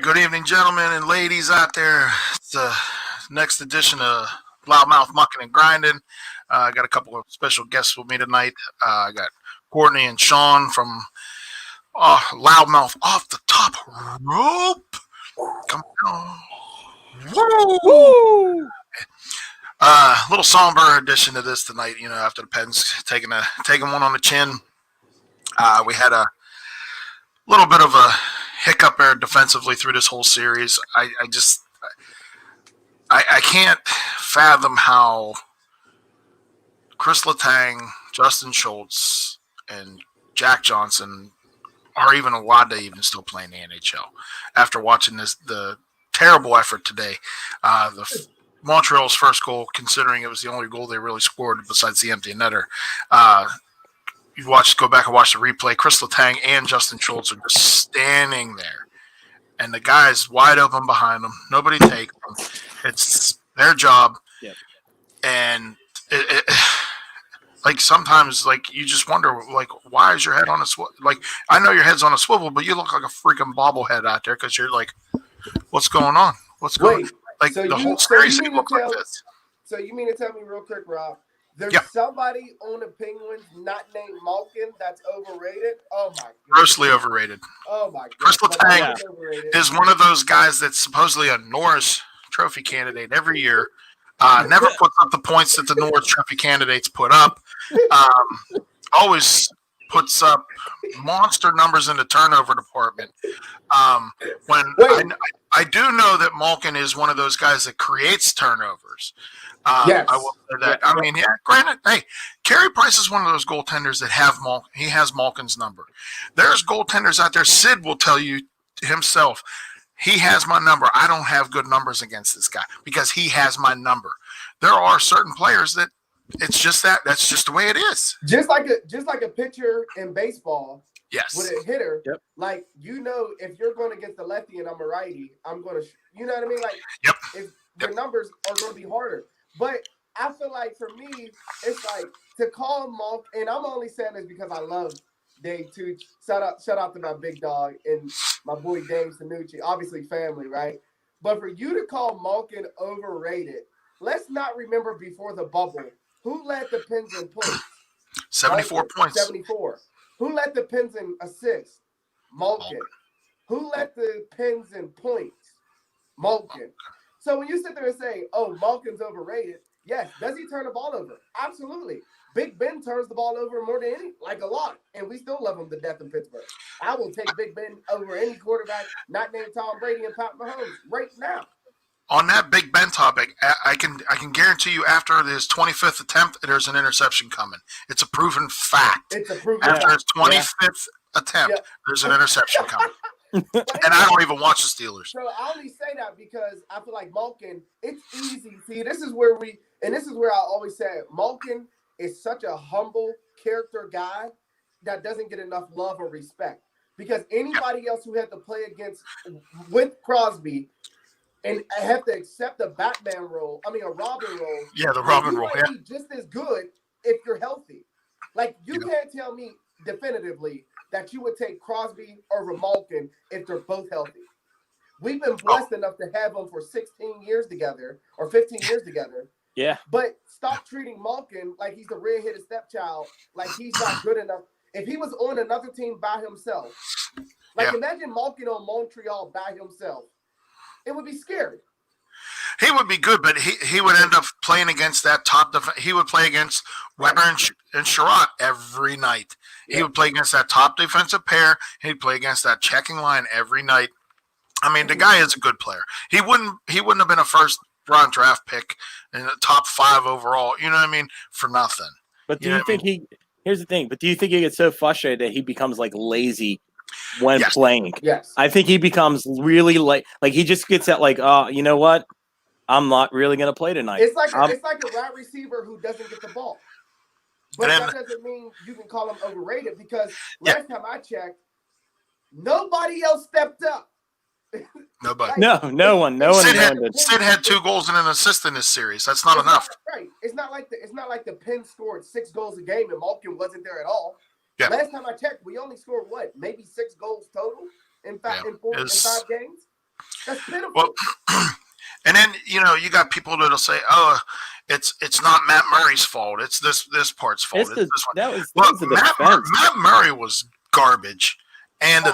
Good evening, gentlemen and ladies out there. It's the next edition of Loudmouth Muckin N Grindin. I got a couple of special guests with me tonight. I got Courtney and Sean from Loudmouth Off the Top Rope. Come on. Woo! Little somber addition to this tonight. You know, after the Pens taking one on the chin, we had a little bit of a hiccup there defensively through this whole series. I can't fathom how Chris Letang, Justin Schultz, and Jack Johnson are even allowed to even still play in the NHL after watching the terrible effort today. Montreal's first goal, considering it was the only goal they really scored besides the empty netter. Go back and watch the replay. Chris Letang and Justin Schultz are just standing there, and the guy's wide open behind them. Nobody takes them. It's their job, yep. And like sometimes, like you just wonder, like why is your head on a swivel? Like I know your head's on a swivel, but you look like a freaking bobblehead out there because you're like, what's going on? What's going on? Like so the whole series look like this. So you mean to tell me real quick, Rob? There's somebody on the Penguins not named Muckin that's overrated? Oh, my God. Grossly overrated. Oh, my God. Chris Letang is one of those guys that's supposedly a Norris Trophy candidate every year. Never puts up the points that the Norris Trophy candidates put up. Always puts up monster numbers in the turnover department. I do know that Muckin is one of those guys that creates turnovers. Yes. I will say that. I mean, yeah, granted, hey, Carey Price is one of those goaltenders that he has Malkin's number. There's goaltenders out there. Sid will tell you himself, he has my number. I don't have good numbers against this guy because he has my number. There are certain players that it's just that's just the way it is. Just like a pitcher in baseball. Yes. With a hitter, yep. Like, you know, if you're going against the lefty and I'm a righty, I'm going to, you know what I mean? Like, yep. If your numbers are going to be harder. But I feel like for me, it's like to call Monk, and I'm only saying this because I love Dave Tooch. Shout out to my big dog and my boy Dave Sanucci, obviously family, right? But for you to call Malkin overrated, let's not remember before the bubble who led the Pens in points. 74 points. 74. Who led the Pens in assists? Malkin. Who led the Pens in points? Malkin. So when you sit there and say, oh, Malkin's overrated, yes. Does he turn the ball over? Absolutely. Big Ben turns the ball over more than a lot. And we still love him to death in Pittsburgh. I will take Big Ben over any quarterback not named Tom Brady and Pat Mahomes right now. On that Big Ben topic, I can guarantee you after his 25th attempt, there's an interception coming. It's a proven fact. After his 25th attempt, there's an interception coming. And I don't even watch the Steelers. So I only say that because I feel like Malkin, it's easy. See, this is where I always say Malkin is such a humble character guy that doesn't get enough love or respect. Because anybody else who had to play with Crosby and have to accept a Batman role, a Robin role. Yeah, the Robin role. Be just as good if you're healthy. Like, you can't tell me definitively that you would take Crosby over Malkin if they're both healthy. We've been blessed enough to have them for 16 years together or 15 years together. Yeah. But stop treating Malkin like he's the red-headed stepchild, like he's not good enough. If he was on another team by himself, imagine Malkin on Montreal by himself. It would be scary. He would be good, but he would end up playing against that top defense. He would play against Weber and Sherratt every night. He would play against that top defensive pair. He'd play against that checking line every night. I mean, the guy is a good player. He wouldn't have been a first round draft pick in the top 5 overall. You know what I mean? For nothing. But do you think here's the thing, but do you think he gets so frustrated that he becomes like lazy when playing? Yes. I think he becomes really like he just gets that like, you know what? I'm not really going to play tonight. It's like a wide receiver who doesn't get the ball. But that doesn't mean you can call him overrated because last time I checked, nobody else stepped up. Nobody. No one. Sid had 2 goals and an assist in this series. That's not enough. Right. It's not like the Pens scored 6 goals a game and Malkin wasn't there at all. Yeah. Last time I checked, we only scored maybe 6 goals total in 5 games. That's pitiful. Well, and then you got people that'll say, "Oh, it's not Matt Murray's fault. It's this part's fault. It's the, this one." that was the Look, defense. Matt Murray was garbage, and the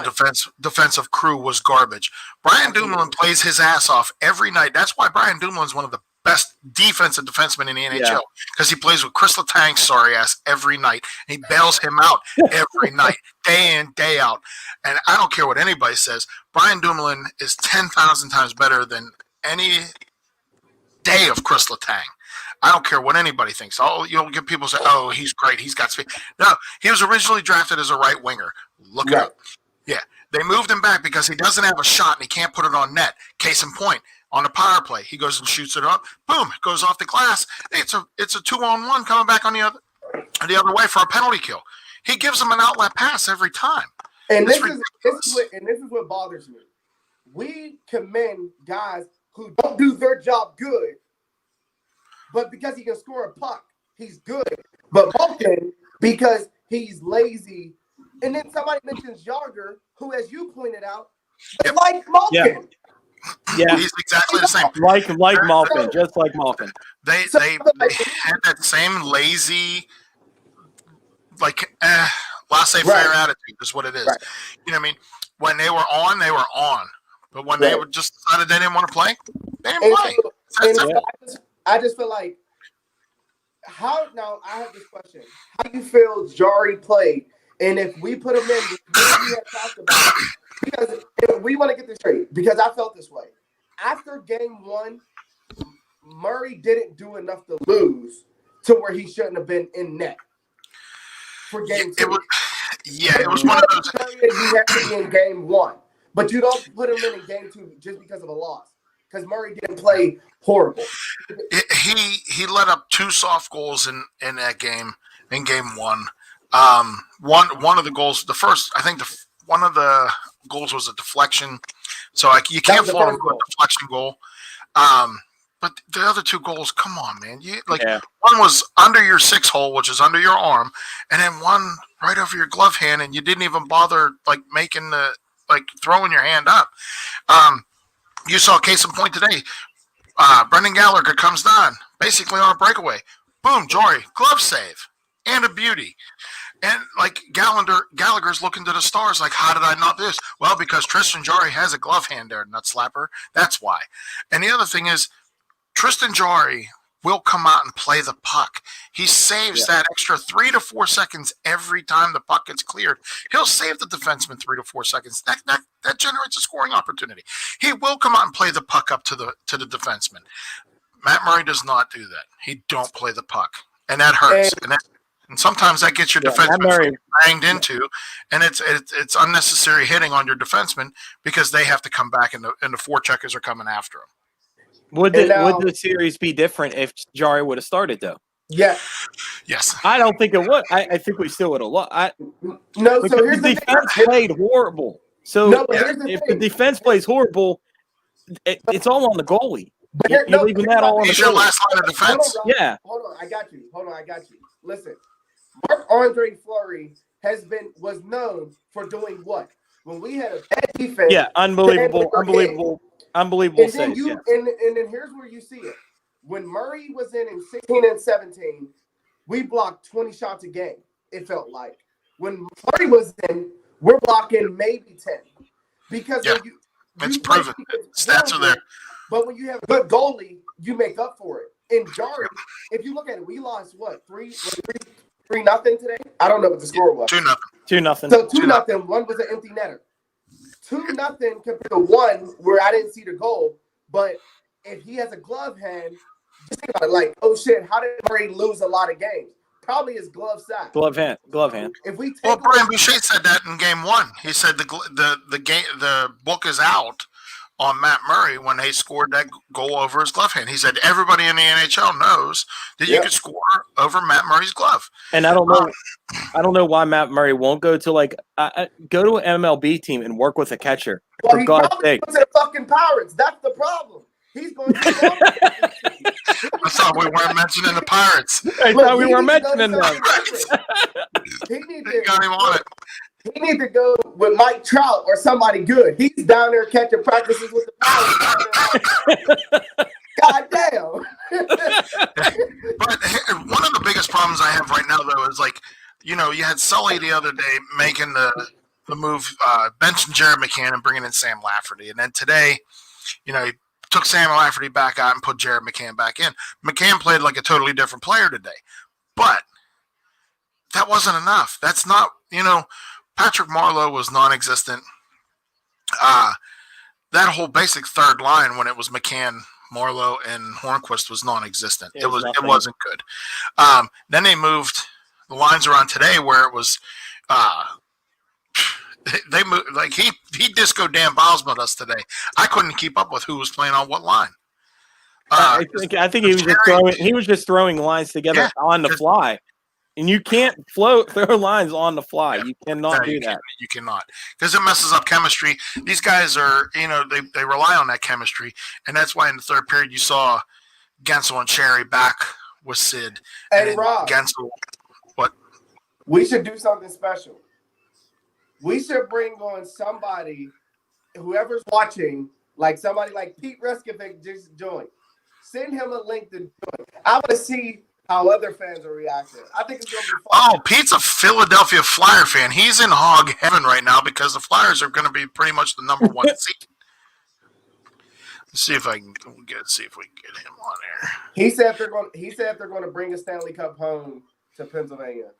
defensive crew was garbage. Brian Dumoulin plays his ass off every night. That's why Brian Dumoulin is one of the best defensive defensemen in the NHL because he plays with Chris Letang's sorry ass every night. And he bails him out every night, day in, day out. And I don't care what anybody says. Brian Dumoulin is 10,000 times better than any day of Chris Letang. I don't care what anybody thinks. You'll get people say, "Oh, he's great. He's got speed." No, he was originally drafted as a right winger. Look it up. Yeah, they moved him back because he doesn't have a shot and he can't put it on net. Case in point, on a power play, he goes and shoots it up. Boom, it goes off the glass. It's a 2-on-1 coming back on the other way for a penalty kill. He gives them an outlet pass every time. And this is what bothers me. We commend guys who don't do their job good, but because he can score a puck, he's good. But Muckin, because he's lazy. And then somebody mentions Yager, who, as you pointed out, like Muckin. Yeah, he's exactly the same. Like Malkin, just like Malkin. They had that same lazy, laissez-faire attitude is what it is. Right. You know what I mean? When they were on, they were on. But when they would just decided they didn't want to play, they didn't play. I just feel like now I have this question. How do you feel Jari played? And if we put him in, we have talked about it. Because we want to get this straight, because I felt this way. After game one, Murray didn't do enough to lose to where he shouldn't have been in net for game two. It was one of those. He had to be in game one, but you don't put him in game two just because of a loss. Because Murray didn't play horrible. He let up 2 soft goals in that game, in game one. One of the goals, the first, I think one of the goals was a deflection. So you can't fault him for a deflection goal. But the other 2 goals, come on, man. One was under your 6 hole, which is under your arm, and then one right over your glove hand, and you didn't even bother throwing your hand up. You saw a case in point today. Brendan Gallagher comes down, basically on a breakaway. Boom, Jory, glove save, and a beauty. And Gallagher's looking to the stars like, how did I not do this? Well, because Tristan Jarry has a glove hand there, nut slapper. That's why. And the other thing is, Tristan Jarry will come out and play the puck. He saves that extra 3 to 4 seconds every time the puck gets cleared. He'll save the defenseman 3 to 4 seconds. That generates a scoring opportunity. He will come out and play the puck up to the defenseman. Matt Murray does not do that. He don't play the puck, and that hurts. And sometimes that gets your defenseman banged into, and it's unnecessary hitting on your defenseman because they have to come back and the forecheckers are coming after him. Would the series be different if Jari would have started though? Yeah. Yes. I don't think it would. I think we still would have lost. So here's the defense played horrible. So if the defense plays horrible, it's all on the goallie. You're leaving that all on the goalie. Your last line of defense. Hold on, I got you. Listen, Marc-Andre Fleury was known for doing what? When we had a bad defense. Yeah, unbelievable and save. And then here's where you see it. When Murray was in 16 and 17, we blocked 20 shots a game, it felt like. When Murray was in, we're blocking maybe 10. Because it's proven. Stats are there. But when you have a good goalie, you make up for it. In Jari, if you look at it, we lost what? 3-0 today? I don't know what the score was. 2-0. 2-0. So 2-0. One was an empty netter. 2-0 compared to 1 where I didn't see the goal. But if he has a glove hand, just think about it. Like, oh shit, how did Murray lose a lot of games? Probably his glove side. Glove hand. If we take Brian Boucher said that in game 1. He said the book is out on Matt Murray when they scored that goal over his glove hand. He said everybody in the NHL knows that you can score over Matt Murray's glove. And I don't know why Matt Murray won't go to go to an MLB team and work with a catcher. Well, for God's sake. To the fucking Pirates. That's the problem. He's going to I thought we weren't mentioning the Pirates. I thought we were mentioning them. He got him on it. He need to go with Mike Trout or somebody good. He's down there catching practices with the Pirates. God damn. But one of the biggest problems I have right now, though, is like, you had Sully the other day making the move, benching Jared McCann and bringing in Sam Lafferty. And then today, he took Sam Lafferty back out and put Jared McCann back in. McCann played like a totally different player today. But that wasn't enough. That's not, Patrick Marleau was non-existent. That whole basic third line when it was McCann, Marleau, and Hornquist was non-existent. It wasn't good. Then they moved the lines around today where it was they moved like he disco Dan Bosma us today. I couldn't keep up with who was playing on what line. I think he was just throwing lines together on the fly. And you can't throw lines on the fly. You cannot do that. You cannot, because it messes up chemistry. These guys are, they rely on that chemistry, and that's why in the third period you saw Gensel and Cherry back with Sid. And Rob, Gensel, what? We should do something special. We should bring on somebody, whoever's watching, like somebody like Pete Reskovic just joined. Send him a link to join. I want to see how other fans are reacting. I think it's going to be fun. Oh, Pete's a Philadelphia Flyer fan. He's in hog heaven right now because the Flyers are going to be pretty much the number one seed. Let's see if we can get him on there. He said they're going to bring a Stanley Cup home to Pennsylvania.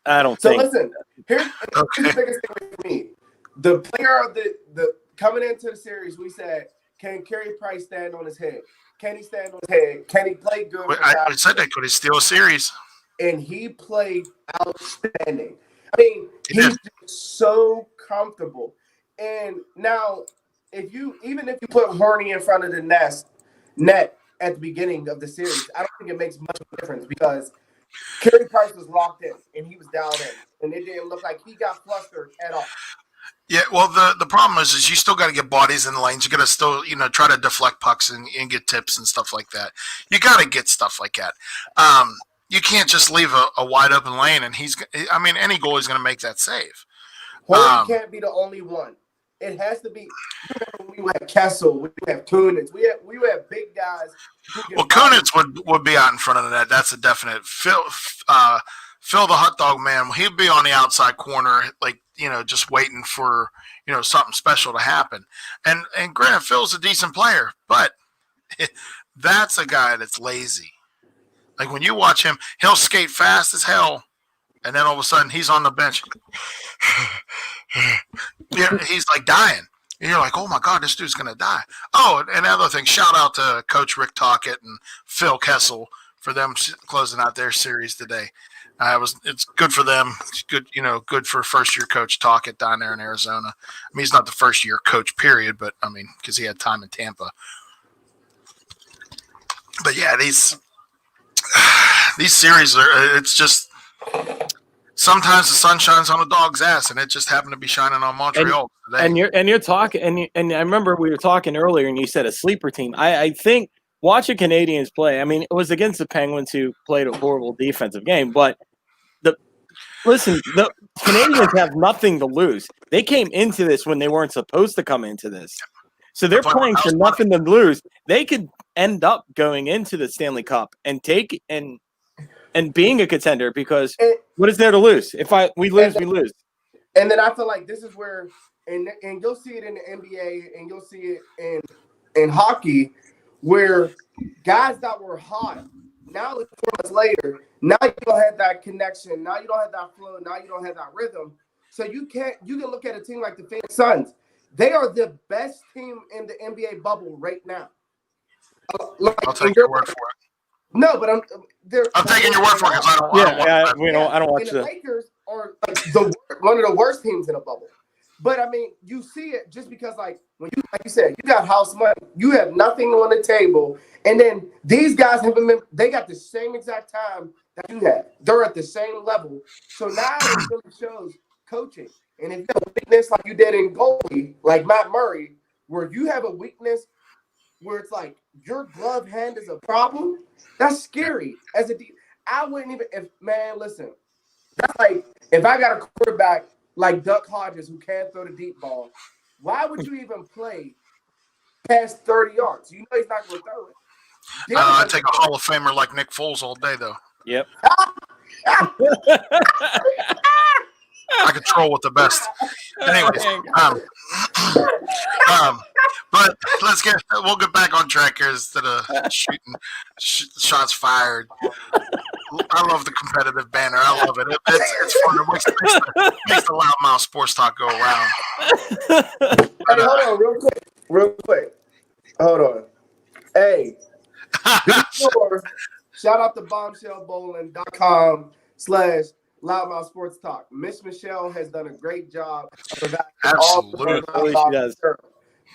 I don't so think. So listen, here's the biggest thing for me. The player of the coming into the series, we said, can Carey Price stand on his head? Can he stand on his head? Can he play good? I said that. Could he steal a series? And he played outstanding. I mean, he's just so comfortable. And now, even if you put Horny in front of the net at the beginning of the series, I don't think it makes much of a difference because Carey Price was locked in and he was dialed in, and it didn't look like he got flustered at all. Yeah, well, the problem is you still got to get bodies in the lanes. You got to still, try to deflect pucks and get tips and stuff like that. You got to get stuff like that. You can't just leave a wide open lane, and any goalie's going to make that save. Horny can't be the only one. It has to be. We have Kessel, we have Kunitz, we have big guys. Well, Kunitz would be out in front of the net. That's a definite. Phil the hot dog man, he'd be on the outside corner, like, just waiting for, something special to happen. And granted, Phil's a decent player, but that's a guy that's lazy. Like when you watch him, he'll skate fast as hell, and then all of a sudden he's on the bench. He's like dying. And you're like, oh my God, this dude's gonna die. Oh, and another thing, shout out to Coach Rick Tocchet and Phil Kessel for them closing out their series today. It's good for them. It's good, good for first year coach Tocchet down there in Arizona. I mean, he's not the first year coach, period, but I mean, because he had time in Tampa. But yeah, these series it's just sometimes the sun shines on a dog's ass, and it just happened to be shining on Montreal today. And you're talking, and I remember we were talking earlier, and you said a sleeper team. I think watching Canadians play. I mean, it was against the Penguins who played a horrible defensive game, but the Canadians have nothing to lose. They came into this when they weren't supposed to come into this, so they're playing for nothing to lose. They could end up going into the Stanley Cup and take and being a contender because what is there to lose? If we lose, we lose. And then I feel like this is where, and you'll see it in the NBA and you'll see it in hockey, where guys that were hot, now it's 4 months later, now you don't have that connection, now you don't have that flow, now you don't have that rhythm. So you can look at a team like the Phoenix Suns. They are the best team in the NBA bubble right now. I'll take your word for it. No, but I'm taking your word for it because I don't watch the Lakers are like one of the worst teams in a bubble. But I mean, you see it just because, like you said, you got house money, you have nothing on the table, and then these guys they got the same exact time that you have. They're at the same level. So now it really shows coaching. And if you have a weakness like you did in goalie, like Matt Murray, where you have a weakness where it's like your glove hand is a problem, that's scary. I wouldn't even listen. That's like if I got a quarterback like Duck Hodges who can't throw the deep ball, why would you even play past 30 yards? You know he's not going to throw it. I take a Hall of Famer like Nick Foles all day, though. Yep. I control with the best. Anyways, but we'll get back on track here instead of shooting shots fired. I love the competitive banner. I love it. It's fun. It makes the loudmouth sports talk go around. Hey, hold on, real quick. Hold on. Hey, be sure, shout out to bombshellbowling.com/loudmouth sports talk. Miss Michelle has done a great job. Absolutely.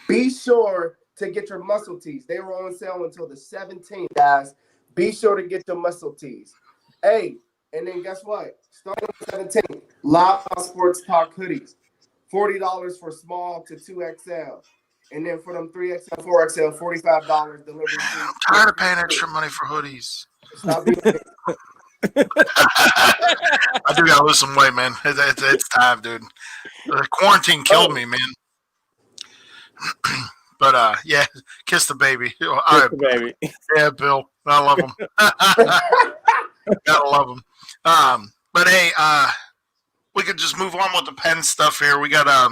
Be sure to get your muscle tees. They were on sale until the 17th, guys. Be sure to get your muscle tees. Hey, and then guess what? Starting on the 17th, Loudmouth Sports Talk hoodies. $40 for small to 2XL. And then for them 3XL, 4XL, $45 delivery fee. I'm tired of paying extra money for hoodies. Stop being I do gotta lose some weight, man. It's time, dude. The quarantine killed me, man. But yeah, kiss the baby. All right, the baby. Yeah, Bill. I love him. Gotta love him. But hey, we could just move on with the Penn stuff here. We got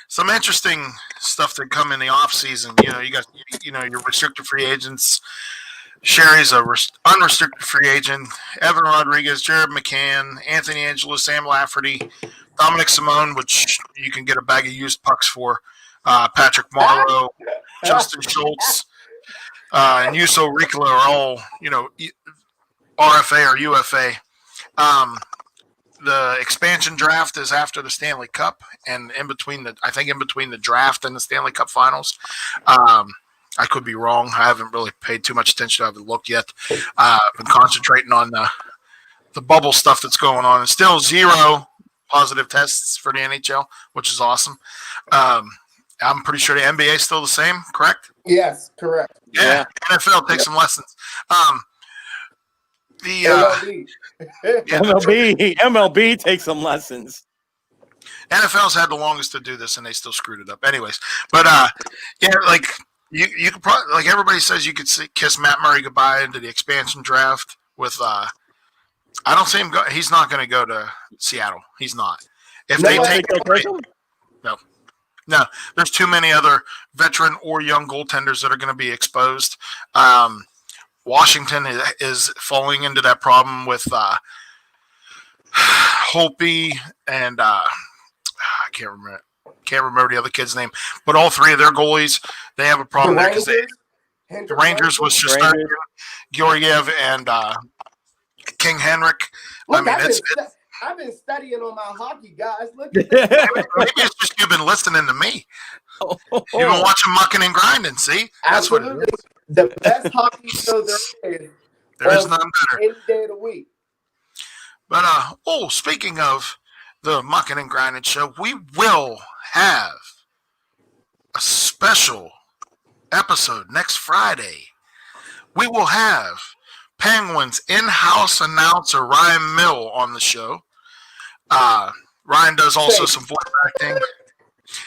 some interesting stuff that come in the off season. You know, you got your restricted free agents. Sherry's a unrestricted free agent. Evan Rodriguez, Jared McCann, Anthony Angelo, Sam Lafferty, Dominic Simone, which you can get a bag of used pucks for. Patrick Marlowe, Justin Schultz, and Yuso Ricola are all, RFA or UFA. The expansion draft is after the Stanley Cup, and in between the draft and the Stanley Cup Finals. I could be wrong. I haven't really paid too much attention. I haven't looked yet. I've been concentrating on the bubble stuff that's going on. And still 0 positive tests for the NHL, which is awesome. I'm pretty sure the NBA is still the same, correct? Yes, correct. Yeah. NFL takes some lessons. MLB takes some lessons. NFL's had the longest to do this, and they still screwed it up. Anyways, but like you could probably, like everybody says, you could kiss Matt Murray goodbye into the expansion draft with. I don't see him go. He's not going to go to Seattle. He's not. If they take him, no. There's too many other veteran or young goaltenders that are going to be exposed. Washington is falling into that problem with Holtby and I can't remember the other kid's name, but all three of their goalies, they have a problem there because the Rangers was just Georgiev and King Henrik. Look, I've been studying on my hockey, guys. Look at that. Maybe it's just you've been listening to me. You've been watching Muckin N Grindin. See, that's absolutely. What it is. The best hockey show there is none better. Any day of the week. But speaking of the Muckin N Grindin show, we will have a special episode next Friday. We will have Penguins in-house announcer Ryan Mill on the show. Ryan does also some voice acting.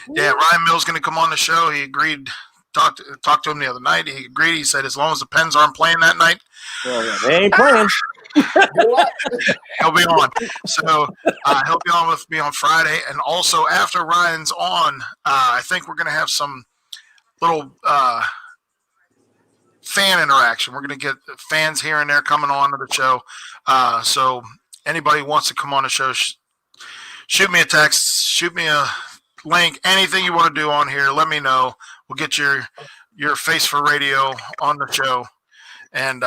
Yeah, Ryan Mill's going to come on the show. He agreed. Talked to him the other night. He agreed. He said as long as the Pens aren't playing that night, they ain't playing. He'll be on. So he'll be on with me on Friday. And also after Ryan's on, I think we're going to have some little fan interaction. We're going to get fans here and there coming on to the show. So anybody who wants to come on the show, shoot me a text, shoot me a link, anything you want to do on here, let me know. We'll get your face for radio on the show. And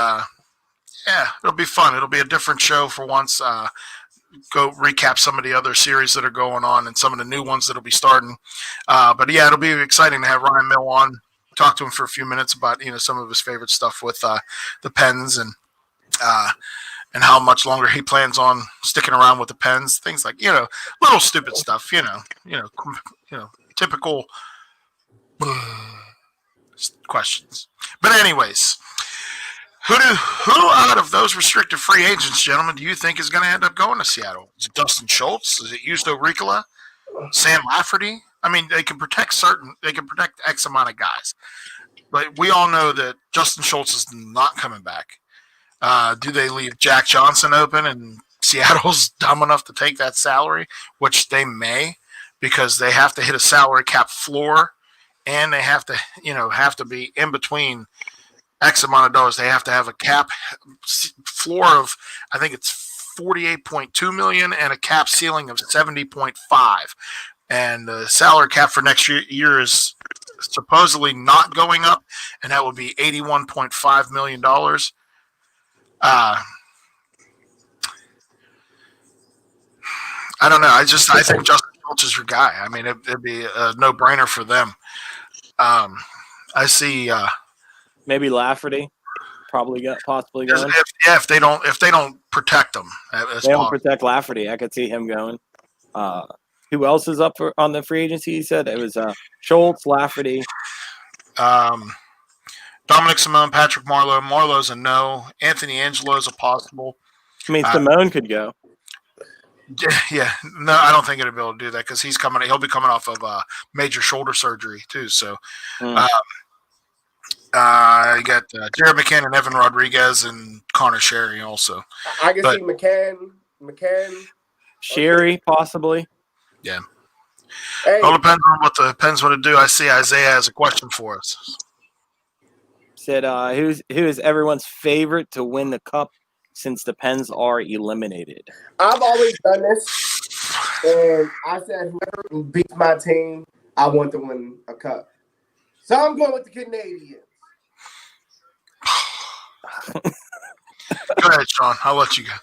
it'll be fun. It'll be a different show for once. Go recap some of the other series that are going on and some of the new ones that'll be starting. But yeah, it'll be exciting to have Ryan Mill on. Talk to him for a few minutes about some of his favorite stuff with the Pens and how much longer he plans on sticking around with the Pens. Things like little stupid stuff. Typical questions. But anyways, Who out of those restricted free agents, gentlemen, do you think is going to end up going to Seattle? Is it Dustin Schultz? Is it Justo Ricola? Sam Lafferty? I mean, they can protect X amount of guys, but we all know that Justin Schultz is not coming back. Do they leave Jack Johnson open, and Seattle's dumb enough to take that salary, which they may, because they have to hit a salary cap floor, and they have to be in between X amount of dollars. They have to have a cap floor of, I think it's 48.2 million and a cap ceiling of 70.5. And the salary cap for next year is supposedly not going up, and that would be $81.5 million. I don't know. I think Justin Schultz is your guy. I mean, it'd be a no-brainer for them. I see. Maybe Lafferty, possibly going. If they don't protect them, they don't protect Lafferty. I could see him going. Who else is up on the free agency? He said it was Schultz, Lafferty, Dominic Simone, Patrick Marleau. Marleau's a no. Anthony Angelo's a possible. I mean, Simone could go. Yeah, no, I don't think he'll be able to do that because he'll be coming off of major shoulder surgery too. So, you got Jared McCann and Evan Rodriguez and Connor Sherry also. I can see McCann, Sherry possibly. Yeah. Hey. It all depends on what the Pens want to do. I see Isaiah has a question for us. Said, who is everyone's favorite to win the cup since the Pens are eliminated? I've always done this, and I said whoever beats my team, I want to win a cup. So I'm going with the Canadians. Go ahead, Sean. I'll let you go.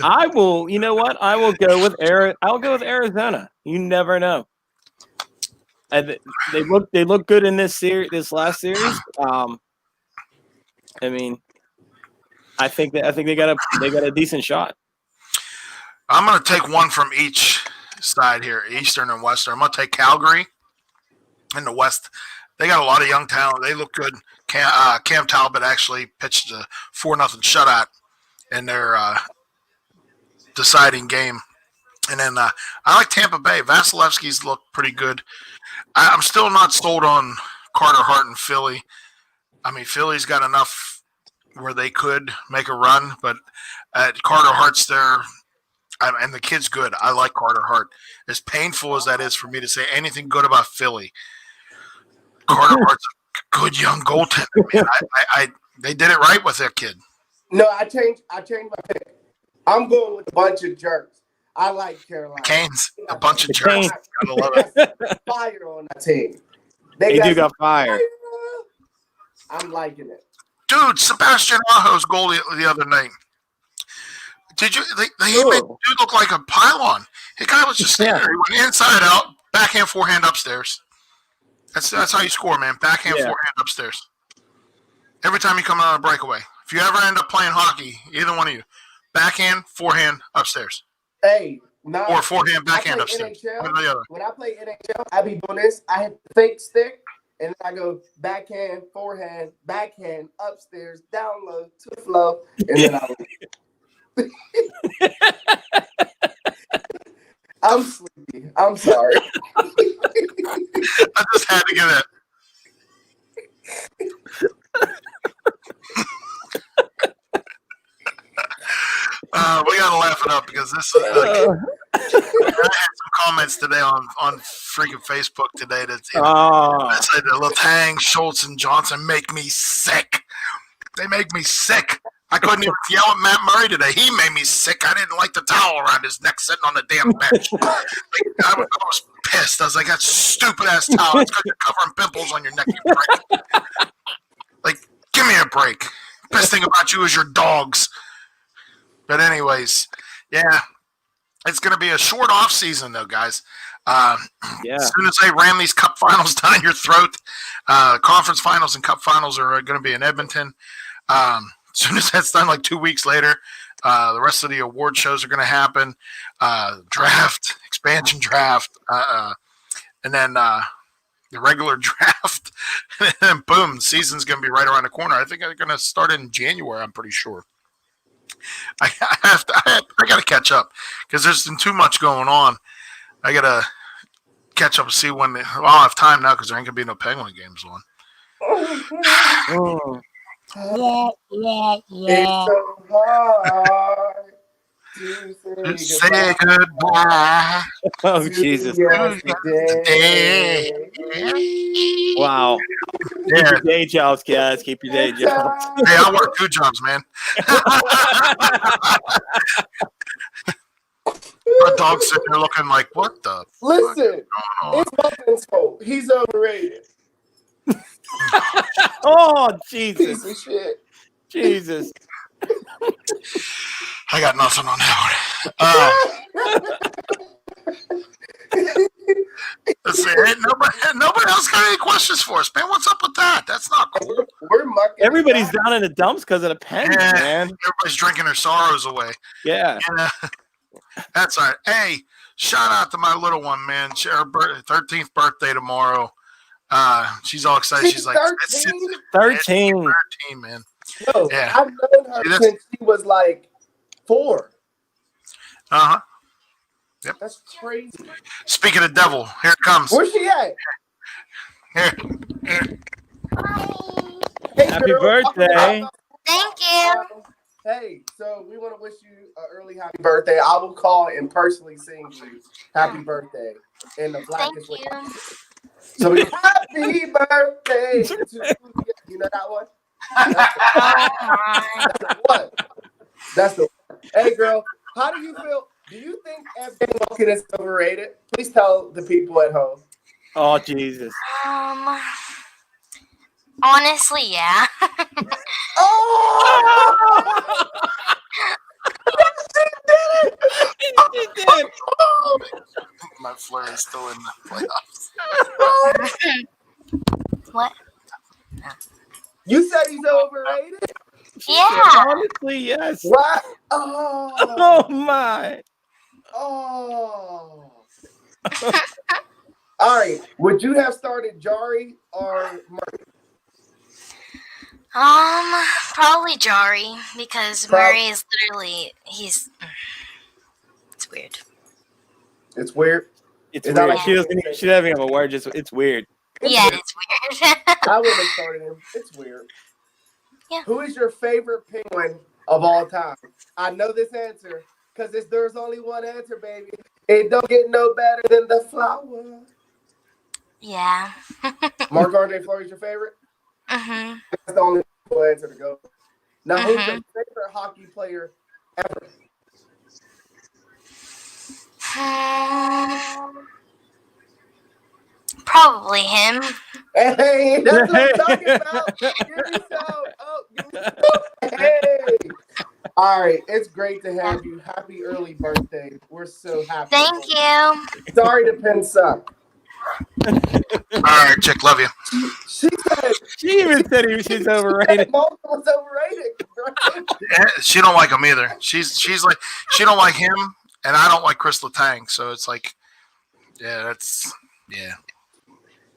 I will. You know what? I will go with I'll go with Arizona. You never know. They look good in this last series. I mean, I think they got a decent shot. I'm going to take one from each side here, Eastern and Western. I'm going to take Calgary in the West. They got a lot of young talent. They look good. Cam Talbot actually pitched a 4-0 shutout in their deciding game. And then I like Tampa Bay. Vasilevsky's look pretty good. I'm still not sold on Carter Hart and Philly. I mean, Philly's got enough where they could make a run, but Carter Hart's there, and the kid's good. I like Carter Hart. As painful as that is for me to say anything good about Philly, Carter Hart's a good young goaltender. Man. They did it right with that kid. No, I changed my pick. I'm going with a bunch of jerks. I like Carolina. Canes, a bunch of jerks. Gotta love it. Fire on that team. They got fired. I'm liking it. Dude, Sebastian Aho's goal the other night. Did you? They made the dude look like a pylon. The guy was just standing there. He went inside out, backhand, forehand, upstairs. That's how you score, man. Backhand, forehand, upstairs. Every time you come out on a breakaway. If you ever end up playing hockey, either one of you, backhand, forehand, upstairs. Hey, or forehand, backhand, upstairs. When I play NHL, I be doing this. I hit the fake stick, and then I go backhand, forehand, backhand, upstairs, down low, to the flow, and then I I'm sleepy. I'm sorry. I just had to get it. We gotta laugh it up because this. I had some comments today on freaking Facebook today that said Letang, Schultz, and Johnson make me sick. They make me sick. I couldn't even yell at Matt Murray today. He made me sick. I didn't like the towel around his neck sitting on the damn bench. I was pissed. I was like, that's stupid ass towel. It's because you're covering pimples on your neck. You break. Like, give me a break. Best thing about you is your dogs. But anyways, yeah, it's going to be a short off season though, guys. As soon as they ram these cup finals down your throat, conference finals and cup finals are going to be in Edmonton. As soon as that's done, like 2 weeks later, the rest of the award shows are going to happen. Draft, expansion draft, and then the regular draft, and boom, season's going to be right around the corner. I think they're going to start in January. I'm pretty sure. I got to catch up because there's been too much going on. I got to catch up and see when. I'll have time now because there ain't going to be no Penguin games on. It's so hard to Say goodbye. Oh, Jesus. yesterday. Wow. Keep Yeah. your day jobs, guys. Keep your day jobs. Hey, I work 2 jobs, man. My dog's sitting there looking like, what the? Listen, Fuck? it's Muckin's fault. He's overrated. Oh, Piece Jesus. of shit. Jesus. I got nothing on that one. Let's see. Hey, nobody else got any questions for us, man. What's up with that? That's not cool. We're mucking. Everybody's down in the dumps because of the Penguins, Yeah. man. Everybody's drinking their sorrows away. Yeah. Yeah. That's all right. Hey, shout out to my little one, man. Her 13th birthday tomorrow. She's all excited. She's like 13? 13. 13, man. No, Yeah. I've known her See, that's- since she was like 4. Uh-huh. That's crazy. Speaking of devil, here it comes. Where's she at? Here. Hey, Happy girl, birthday. Thank you. Hey, so we want to wish you an early happy birthday. I will call and personally sing you happy birthday in the Thank blackest you. way. So we happy birthday to you. You know that one? That's the one. That's the one. Hey, girl, how do you feel? Do you think Evan Muckin is overrated? Please tell the people at home. Oh, Jesus. Honestly, yeah. Oh! She did. My flare is still in the playoffs. What? You said he's overrated? Yeah. Honestly, yes. What? Oh. Oh, my. Oh. All right. Would you have started Jari or Murray? Probably Jari because Murray is literally it's weird. It's weird. It's Is that weird. like- She doesn't even have a word. Just it's weird. It's Yeah, weird. it's weird. I wouldn't have started him. It's weird. Yeah. Who is your favorite penguin of all time? I know this answer because there's only one answer, baby. It don't get no better than the flower. Yeah. Marc-Andre Fleury is your favorite? Mhm. That's the only answer to go. Now, who's Mhm. your favorite hockey player ever? Probably him. Hey, that's what I'm talking about. Give me some. Oh, give me some. Hey. All right, it's great to have you. Happy early birthday. We're so happy. Thank you. Sorry to pin suck. All right, chick, love you. She said She even said she's overrated. Malcolm was overrated. Right? Yeah, she don't like him either. She's like, she don't like him, and I don't like Chris Letang. So it's like, yeah.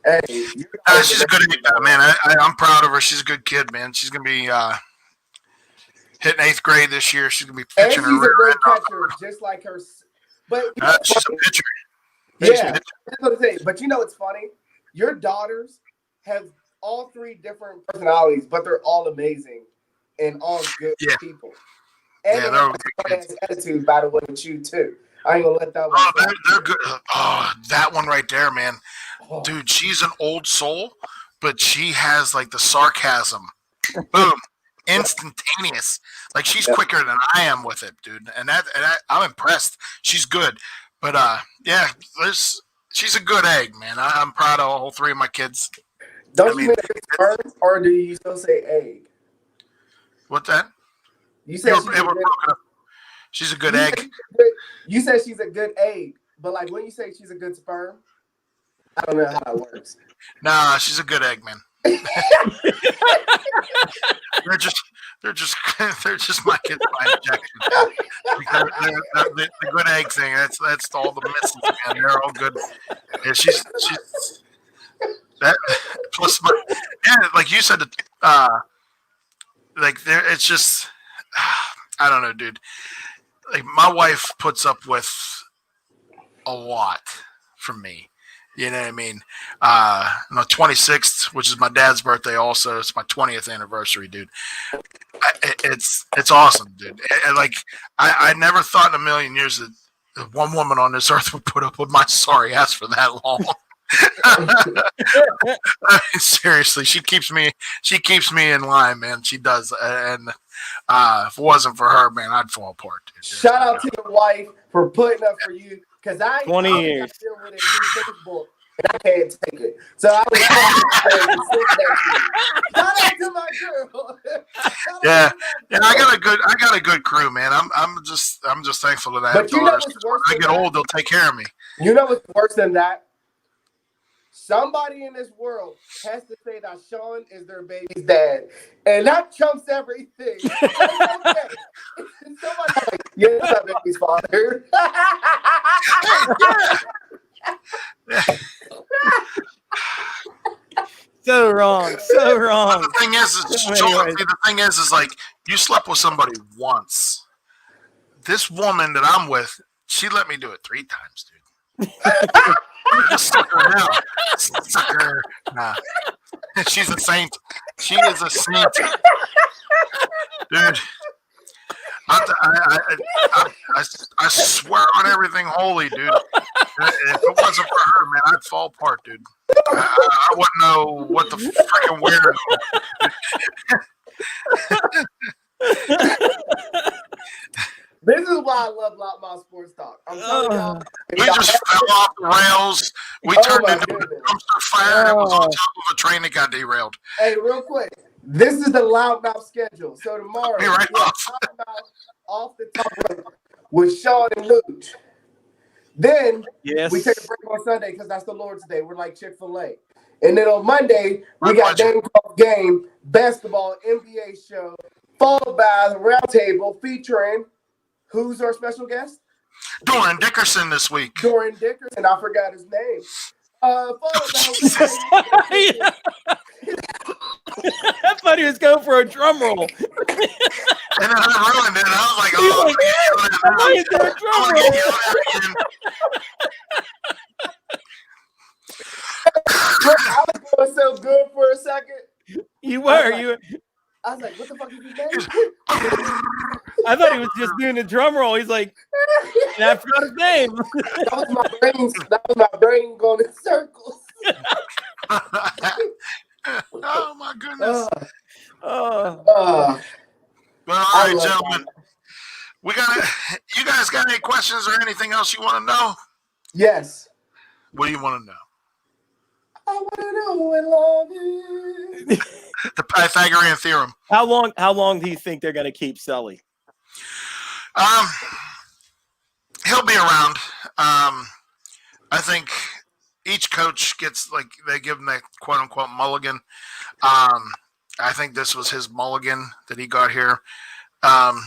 Hey, She's a good man. I'm proud of her. She's a good kid, man. She's gonna be hitting 8th grade this year. She's gonna be and pitching she's a her. great catcher, just like her. But She's a pitcher. yeah, that's what I'm saying. But you know what's funny? Your daughters have all 3 different personalities, but they're all amazing and all good people. And Yeah, they they're have a nice attitude, by the way, with you too. I ain't gonna let that one. Oh, they're good. Oh, that one right there, man. Oh. Dude, she's an old soul, but she has like the sarcasm. Boom. Instantaneous. Like she's quicker than I am with it, dude. And I'm impressed. She's good. But yeah, she's a good egg, man. I'm proud of all 3 of my kids. Don't I you mean, mean a big sperm, or do you still say egg? What that? You said She's a good egg. You said she's a good egg, but like when you say she's a good sperm, I don't know how it works. Nah, she's a good egg, man. They're just my kids by injection. The good egg thing. That's all the misses, man. They're all good. Yeah, she's That plus, like you said, like there, it's just, I don't know, dude. Like my wife puts up with a lot from me. You know what I mean? On the 26th, which is my dad's birthday, also it's my 20th anniversary, dude. It's awesome, dude. Like I never thought in a million years that one woman on this earth would put up with my sorry ass for that long. Seriously, she keeps me in line, man. She does, and if it wasn't for her, man, I'd fall apart. Dude. Shout out to your wife for putting up for you, because I 20 years. deal with it through Facebook, and I can't take it. So I was shout out to my girl. Yeah, I got a good crew, man. I'm just thankful that I have But you know daughters. what's worse When I than get that? old, they'll take care of me. You know what's worse than that? Somebody in this world has to say that Sean is their baby's dad, and that trumps everything. Okay. Somebody's like, yeah, it's my baby's father. So wrong. So wrong. The thing is, the thing is like you slept with somebody once. This woman that I'm with, she let me do it 3 times, dude. Just suck her now. Suck her. Nah. She's a saint. She is a saint. Dude. I swear on everything holy, dude. If it wasn't for her, man, I'd fall apart, dude. I wouldn't know what the freaking weird. This is why I love Loudmouth Sports Talk. I'm telling y'all. We just fell off the rails. We turned into a dumpster fire that was on top of a train that got derailed. Hey, real quick. This is the Loudmouth schedule. So tomorrow, Be right we have Loudmouth off the top rope with Sean and Luke. Then Yes. we take a break on Sunday because that's the Lord's Day. We're like Chick-fil-A. And then on Monday, we got Dame Talk Game, basketball, NBA show, followed by the roundtable featuring who's our special guest? Doran Dickerson this week. Doran Dickerson. I forgot his name. Followed I thought he was going for a drum roll. And then I ruined it. I was like, He's oh, like, I thought he was doing a drum roll. I was going so good for a second. You were. I was like, what the fuck is his name? I thought he was just doing a drum roll. He's like, and I forgot his name. That was my brain going in circles. Oh my goodness. Oh. But all right, gentlemen. You guys got any questions or anything else you want to know? Yes. What do you want to know? I want to know what love is. The Pythagorean theorem. How long do you think they're going to keep Sully? He'll be around. I think each coach gets, like, they give him that quote unquote mulligan. I think this was his mulligan that he got here. Hold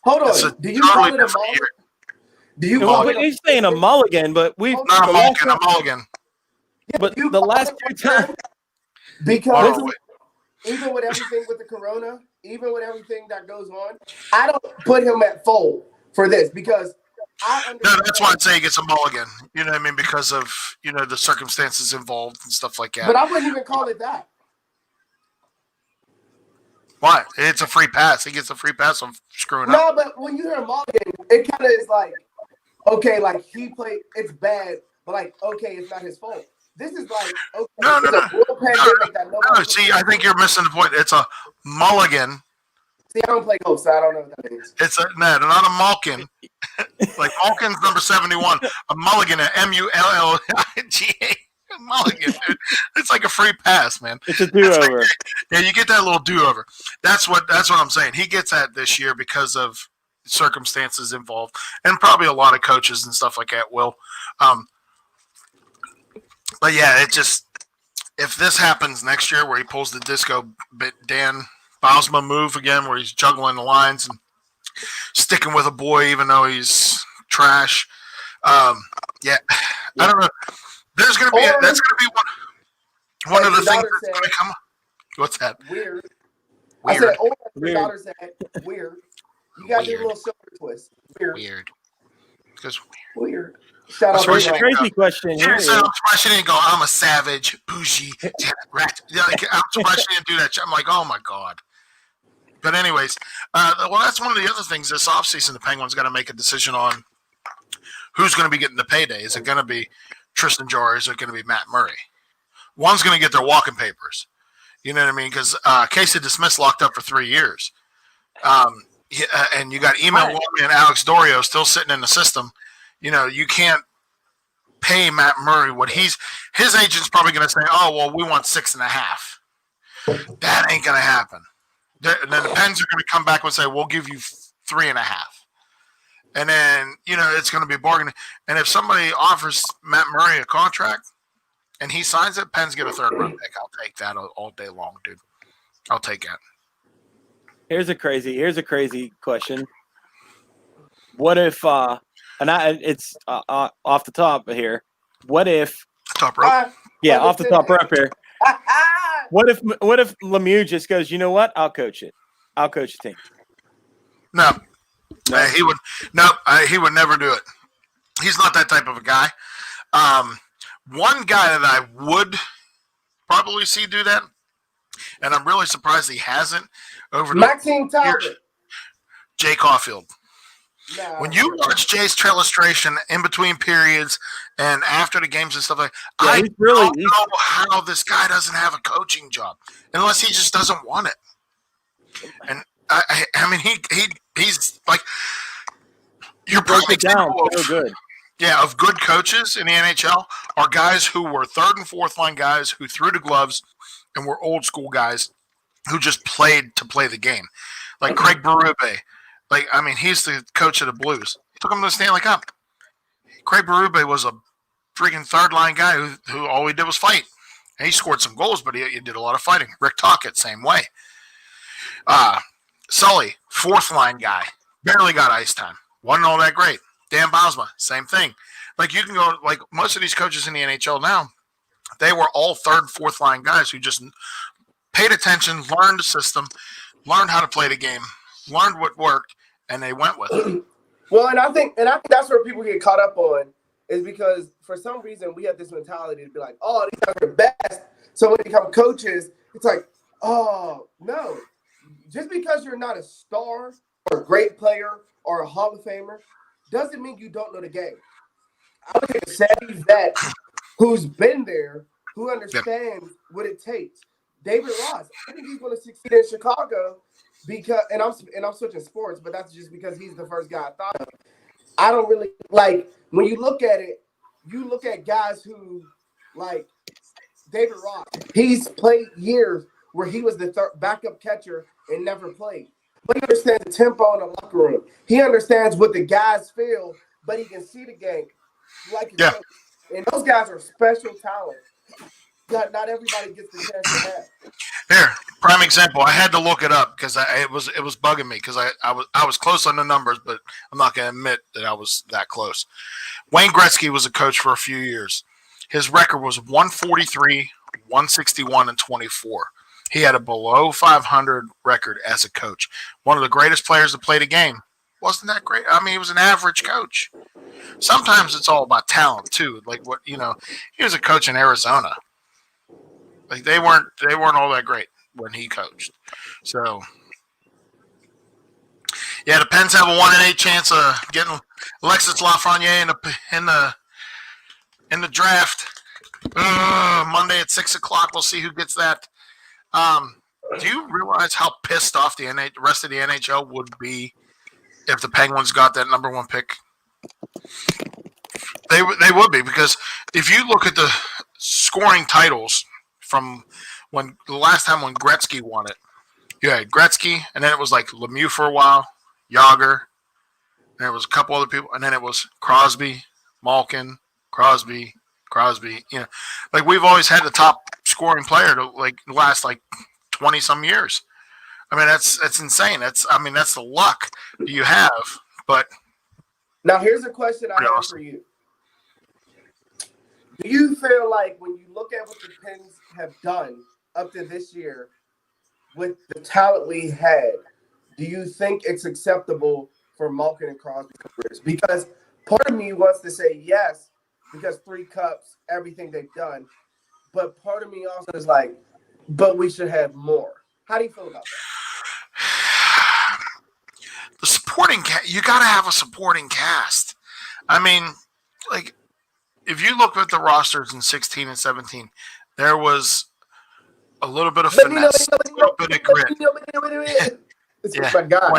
on. Do you call it a mulligan? Do you call it? He's saying a mulligan, but we've not a mulligan, a mulligan. But the last 2 times, because even with everything with the corona, even with everything that goes on, I don't put him at fault for this because I understand. No, that's why I'd say he gets a mulligan. You know what I mean? Because of, the circumstances involved and stuff like that. But I wouldn't even call it that. Why? It's a free pass. He gets a free pass on screwing up. No, but when you hear mulligan, it kind of is like, okay, like he played, it's bad, but like, okay, it's not his fault. This is like, okay, No. See, I think you're missing the point. It's a mulligan. See, I don't play golf, so I don't know what that means. It's not a Malkin. Like Malkin's number 71. A mulligan, a mulliga. Mulligan, dude. It's like a free pass, man. It's a do-over. Yeah, you get that little do-over. That's what I'm saying. He gets that this year because of circumstances involved, and probably a lot of coaches and stuff like that will. But yeah, it just, if this happens next year where he pulls the disco Dan Bosma move again, where he's juggling the lines and sticking with a boy even though he's trash. Yeah, I don't know. That's gonna be one. One of the Your things daughter that's said, going to come. What's that? weird. I Weird. said, or your Weird. daughter said, weird. You got to do a Weird. little shoulder twist. Weird. Weird. Because Weird. Shout That's out why to she The you. didn't go. crazy question She here didn't say, is, I'm surprised she didn't go, I'm a savage, bougie, rat. Yeah, like, I'm surprised she didn't do that. I'm like, oh my God. But anyways, well, that's one of the other things this offseason. The Penguins got to make a decision on who's going to be getting the payday. Is it going to be Tristan Jarry? Is it going to be Matt Murray? One's going to get their walking papers. You know what I mean? Because Casey DeSmith's locked up for 3 years. And you got Emil Warren and Alex Dorio still sitting in the system. You know, you can't pay Matt Murray what his agent's probably going to say, oh, well, we want 6.5. That ain't going to happen. And then the Pens are going to come back and say, we'll give you 3.5. And then, you know, it's going to be bargaining. And if somebody offers Matt Murray a contract and he signs it, Pens get a third-round pick. I'll take that all day long, dude. I'll take that. here's a crazy question. What if, it's off the top here. What if, Top rope. yeah, off the top rope here. What if Lemieux just goes, you know what? I'll coach it. I'll coach the team. No. No. He would. No, he would never do it. He's not that type of a guy. One guy that I would probably see do that, and I'm really surprised he hasn't over the Maxine years, Talbot. Jay Caulfield. No. When you watch Jay's illustration in between periods and after the games and stuff like, Yeah, I he's really- don't know how this guy doesn't have a coaching job unless he just doesn't want it. And I mean, he's like, you're Break prime it down example so good. Yeah, of good coaches in the NHL are guys who were third and fourth line guys who threw the gloves and were old school guys who just played to play the game. Like Craig Berube. Like, I mean, he's the coach of the Blues. He took him to the Stanley Cup. Craig Berube was a freaking third line guy who all he did was fight. And he scored some goals, but he did a lot of fighting. Rick Tocchet, same way. Sully, fourth line guy. Barely got ice time. Wasn't all that great. Dan Bosma, same thing. Like, you can go, like, most of these coaches in the NHL now, they were all third and fourth line guys who just paid attention, learned the system, learned how to play the game, learned what worked, and they went with it. Well, and I think that's where people get caught up on is because for some reason we have this mentality to be like, oh, these guys are the best. So when they become coaches, it's like, oh, no. Just because you're not a star or a great player or a Hall of Famer doesn't mean you don't know the game. I look at a savvy vet who's been there, who understands what it takes. David Ross, I think he's going to succeed in Chicago because, and I'm switching sports, but that's just because he's the first guy I thought of. I don't really like when you look at it. You look at guys who like David Ross. He's played years where he was the backup catcher and never played. But he understands the tempo in the locker room. He understands what the guys feel, but he can see the game. Like Yeah. And those guys are special talent. Not everybody gets the chance to have. Here, prime example. I had to look it up because it was bugging me because I was close on the numbers, but I'm not going to admit that I was that close. Wayne Gretzky was a coach for a few years. His record was 143, 161, and 24. He had a below 500 record as a coach. One of the greatest players to play the game. Wasn't that great? I mean, he was an average coach. Sometimes it's all about talent too. Like he was a coach in Arizona. Like they weren't all that great when he coached. So yeah, the Pens have a 1 in 8 chance of getting Alexis Lafreniere in the draft. Monday at 6:00. We'll see who gets that. Do you realize how pissed off the rest of the NHL would be if the Penguins got that number 1 pick? They would be, because if you look at the scoring titles from the last time when Gretzky won it, you had Gretzky, and then it was like Lemieux for a while, Yager, and there was a couple other people, and then it was Crosby, Malkin, Crosby. You know, like we've always had the top scoring player to like last like 20 some years. I mean, that's insane. That's the luck you have. But now here's a question I have awesome. for you. Do you feel like when you look at what the Pens have done up to this year with the talent we had, do you think it's acceptable for Malkin and Crosby's careers? Because part of me wants to say yes, because 3 cups, everything they've done. But part of me also is like, but we should have more. How do you feel about that? The supporting cast, you got to have a supporting cast. I mean, like, if you look at the rosters in 16 and 17, there was a little bit of finesse, a little bit of grit. Yeah. My God.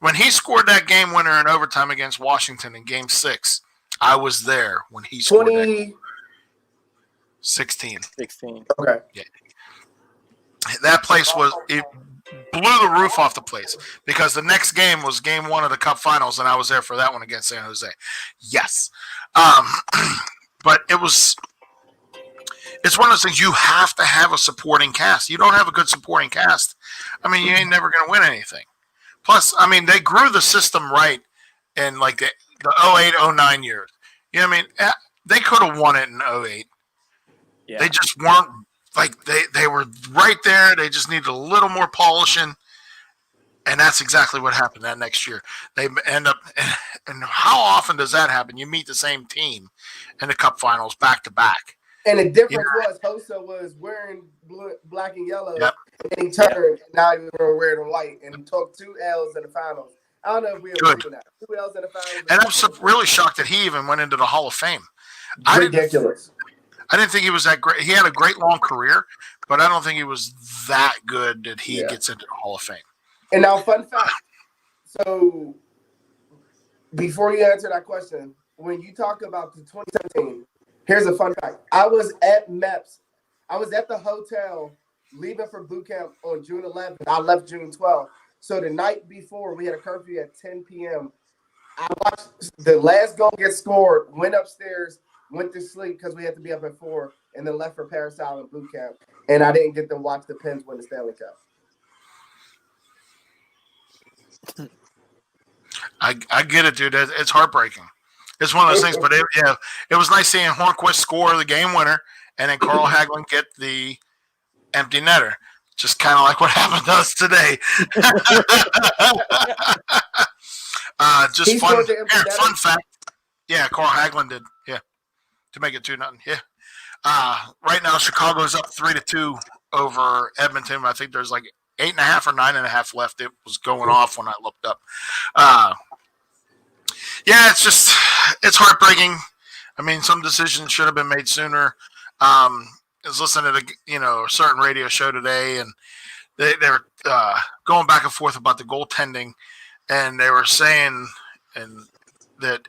When he scored that game winner in overtime against Washington in Game 6, I was there when he scored that. 16. Okay. Yeah. That place it blew the roof off the place because the next game was Game 1 of the Cup Finals, and I was there for that one against San Jose. Yes. But it's one of those things you have to have a supporting cast. You don't have a good supporting cast, I mean, you ain't never going to win anything. Plus, I mean, they grew the system right in like the 08, 09 years. You know what I mean? They could have won it in 08. Yeah. They just weren't like they were right there. They just needed a little more polishing. And that's exactly what happened that next year. They end up, and how often does that happen? You meet the same team in the Cup Finals back to back. And the difference was Hossa was wearing black and yellow, and he turned, and now he was wearing white, and he took 2 L's in the finals. I don't know if we were doing that. 2 L's in the finals. And I'm really shocked that he even went into the Hall of Fame. Ridiculous. I didn't think he was that great. He had a great long career, but I don't think he was that good that he gets into the Hall of Fame. And now, fun fact. So, before you answer that question, when you talk about the 2017, here's a fun fact. I was at MEPS. I was at the hotel leaving for boot camp on June 11th. I left June 12th. So, the night before, we had a curfew at 10 p.m. I watched the last goal get scored, went upstairs, went to sleep because we had to be up at 4, and then left for Paris Island boot camp. And I didn't get to watch the Pens win the Stanley Cup. I get it, dude. It's heartbreaking. It's one of those things, but it was nice seeing Hornquist score the game winner and then Carl Hagelin get the empty netter. Just kind of like what happened to us today. Just fun fact. Yeah, Carl Hagelin did. Yeah, to make it 2-0. Yeah. Right now, Chicago's up 3-2 over Edmonton. I think there's like 8.5 or 9.5 left. It was going off when I looked up. It's heartbreaking. I mean, some decisions should have been made sooner. I was listening to a certain radio show today, and they were going back and forth about the goaltending, and they were saying that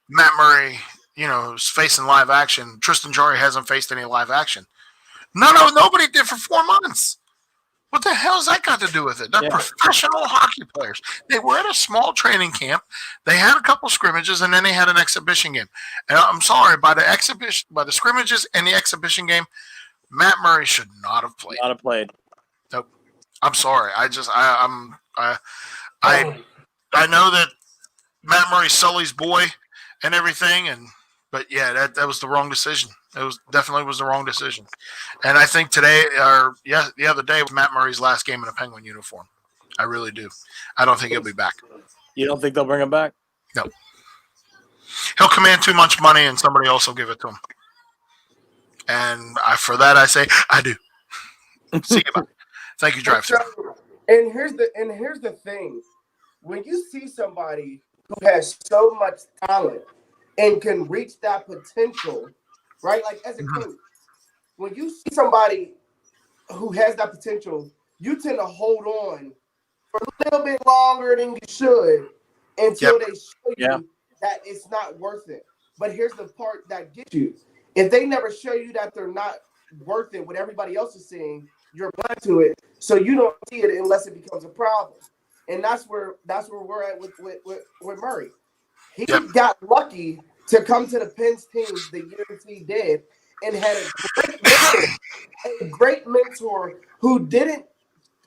Matt Murray, is facing live action. Tristan Jarry hasn't faced any live action. Nobody did for 4 months. What the hell has that got to do with it? They're professional hockey players. They were at a small training camp. They had a couple scrimmages, and then they had an exhibition game. And I'm sorry, by the scrimmages and the exhibition game, Matt Murray should not have played. Nope. I'm sorry. I know that Matt Murray's Sully's boy and everything, but that was the wrong decision. It definitely was the wrong decision. And I think the other day was Matt Murray's last game in a Penguin uniform. I really do. I don't think he'll be back. You don't think they'll bring him back? No. He'll command too much money and somebody else will give it to him. And for that I say, I do. See you, bye. Thank you, Drive. And here's the thing. When you see somebody who has so much talent and can reach that potential, right? Like as a coach, when you see somebody who has that potential, you tend to hold on for a little bit longer than you should until they show you that it's not worth it. But here's the part that gets you. If they never show you that they're not worth it, what everybody else is seeing, you're blind to it. So you don't see it unless it becomes a problem. And that's where we're at with Murray. He got lucky to come to the Pens team the years he did and had a great mentor who didn't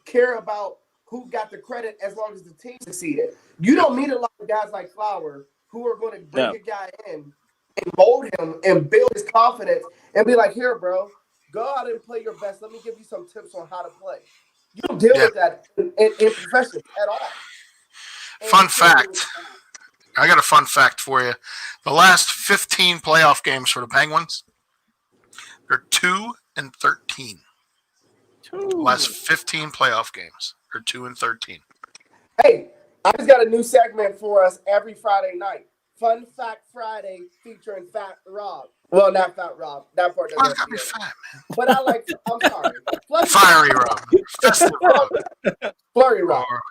care about who got the credit as long as the team succeeded. You don't meet a lot of guys like Flower who are going to bring a guy in and mold him and build his confidence and be like, here, bro, go out and play your best. Let me give you some tips on how to play. You don't deal with that in professions at all. Fun fact. I got a fun fact for you. The last 15 playoff games for the Penguins, they're 2-13. The last 15 playoff games, they're 2-13. Hey, I just got a new segment for us every Friday night. Fun Fact Friday featuring Fat Rob. Well, not Fat Rob. That part doesn't Well, have gotta to be be in it. fat, man. But I like, I'm sorry. Fiery Rob. Festive Rob. Flurry Rob. Or,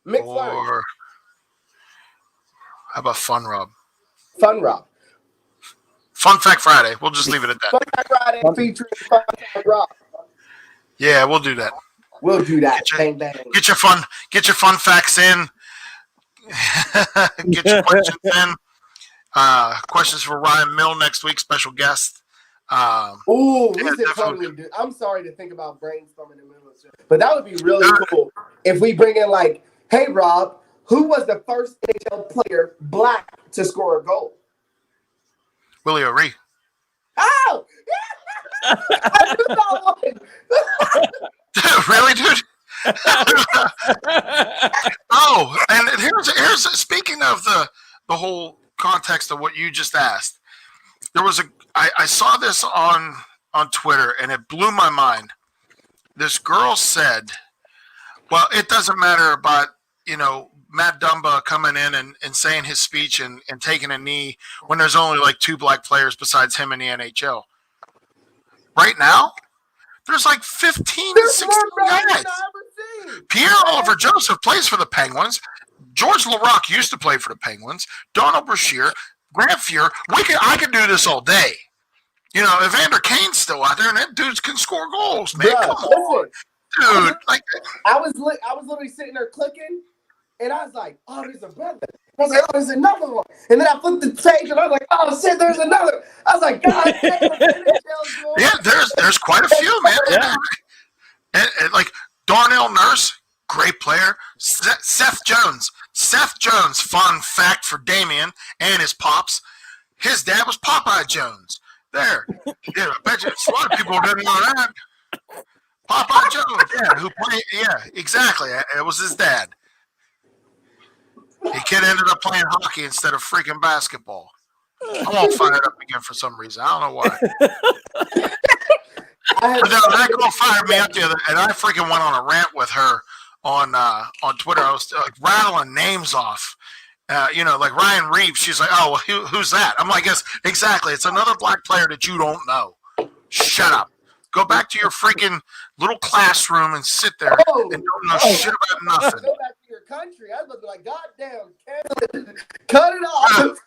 McFlurry. or how about Fun Rob? Fun Rob. Fun Fact Friday. We'll just leave it at that. Fun Fact Friday featuring Fun Fact Rob. Yeah, we'll do that. We'll do that. Bang, bang. Get your fun facts in. Get your questions in. Questions for Ryan Mill next week, special guest. We should totally do. I'm sorry to think about brainstorming in the middle of the show, but that would be really cool if we bring in like, hey Rob, who was the first NHL player black to score a goal? Willie O'Ree. Oh, I knew that one. Really, dude? Oh, and here's speaking of the whole context of what you just asked. There was I saw this on Twitter and it blew my mind. This girl said, well, it doesn't matter about, Matt Dumba coming in and saying his speech and taking a knee when there's only like 2 black players besides him in the NHL. Right now, there's like 15 to 16 guys. Pierre-Olivier Joseph plays for the Penguins. George LaRocque used to play for the Penguins. Donald Brashear, Grant Fuhr. I could do this all day. Evander Kane's still out there, and that dude can score goals, man. Bruh, come on, dude. I was literally sitting there clicking, and I was like, "Oh, there's a brother." I was like, "Oh, there's another one." And then I flipped the page, and I was like, "Oh shit, there's another." I was like, "God damn." Yeah, there's quite a few, man. Yeah. And like Darnell Nurse, great player. Seth Jones. Fun fact for Damien and his pops. His dad was Popeye Jones. There. Yeah, I bet you a lot of people didn't know that. Popeye Jones, who played, exactly. It was his dad. The kid ended up playing hockey instead of freaking basketball. I'm all fired up again for some reason. I don't know why. But that girl fired me up the other, and I freaking went on a rant with her on Twitter. I was like rattling names off. Like Ryan Reeves. She's like, "Oh, well, who's that?" I'm like, "Yes, exactly. It's another black player that you don't know. Shut up. Go back to your freaking little classroom and sit there and don't know shit about nothing." Go back to your country. I was like, "God damn, cut it off."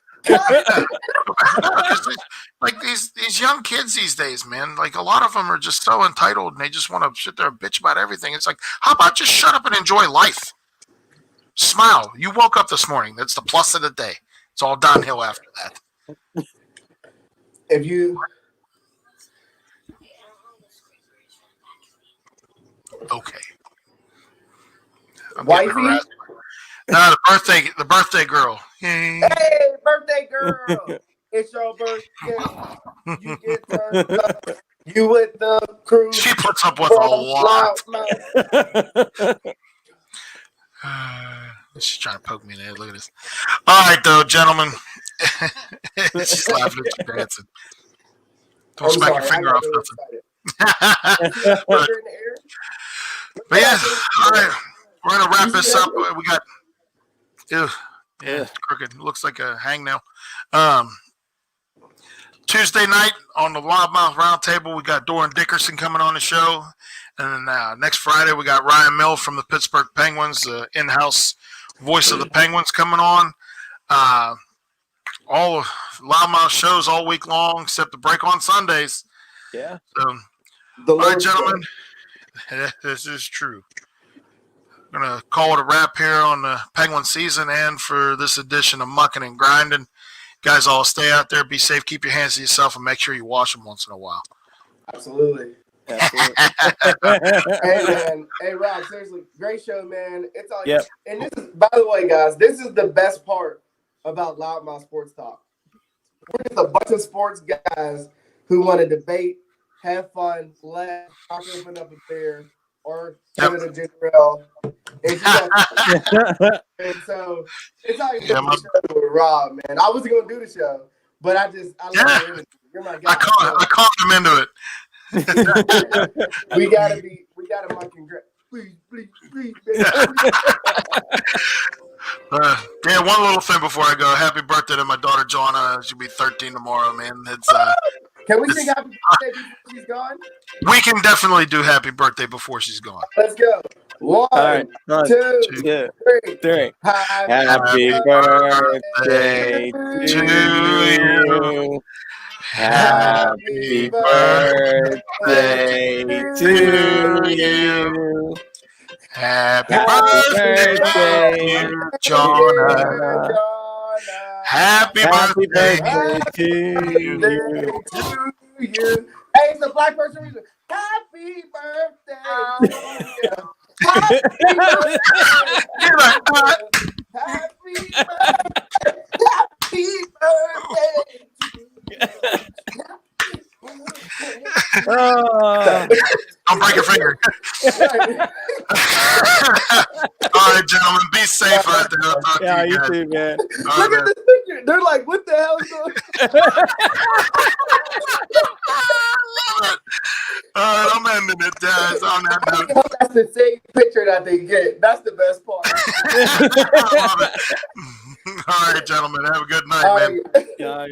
Like these young kids these days, man. Like a lot of them are just so entitled and they just want to sit there and bitch about everything. It's like, how about just shut up and enjoy life? Smile. You woke up this morning. That's the plus of the day. It's all downhill after that. If you okay, wifey, no, the birthday girl. hey, birthday girl, it's your birthday. You get turned up. You with the crew. She puts up with a lot. She's trying to poke me in the head. Look at this. All right, though, gentlemen. She's laughing at you dancing. Don't smack your finger off nothing. But yeah, all right. We're going to wrap this up. We got, it's crooked. It looks like a hangnail. Tuesday night on the Loudmouth Roundtable, we got Doran Dickerson coming on the show. And then next Friday, we got Ryan Mill from the Pittsburgh Penguins, the in-house voice of the Penguins coming on. All of Loudmouth shows all week long, except the break on Sundays. Yeah. So, all right, gentlemen, this is true. I'm going to call it a wrap here on the Penguin season and for this edition of Muckin N Grindin. Guys, all stay out there, be safe, keep your hands to yourself, and make sure you wash them once in a while. Absolutely. Hey, man. Hey, Rob, seriously, great show, man. It's all Yep. And this is, by the way, guys, this is the best part about Loudmouth Sports Talk. we're just a bunch of sports guys who want to debate, have fun, laugh, talk, open up a beer, or go to the ginger ale. And so it's how you do the show with Rob, man. I wasn't gonna do the show, but I love your energy. You're my guy. I caught him into it. we gotta Muckin Grindin. Please. Yeah, one little thing before I go. Happy birthday to my daughter Joanna. She'll be 13 tomorrow, man. Can we sing happy birthday before she's gone? We can definitely do happy birthday before she's gone. Let's go. One, right. two, three. Happy birthday to you. Happy birthday to you. Happy birthday, Joanna. Happy birthday to you. Hey, it's a black person reason. Happy birthday. Happy birthday. Happy birthday. Don't break your finger. All right, gentlemen, be safe out there. I'll talk to you guys. Too, man. Look at this picture. They're like, what the hell is going on? All right, I'm ending it, guys. On that note. That's the same picture that they get. That's the best part. I love it. All right, gentlemen, have a good night, man. Yeah.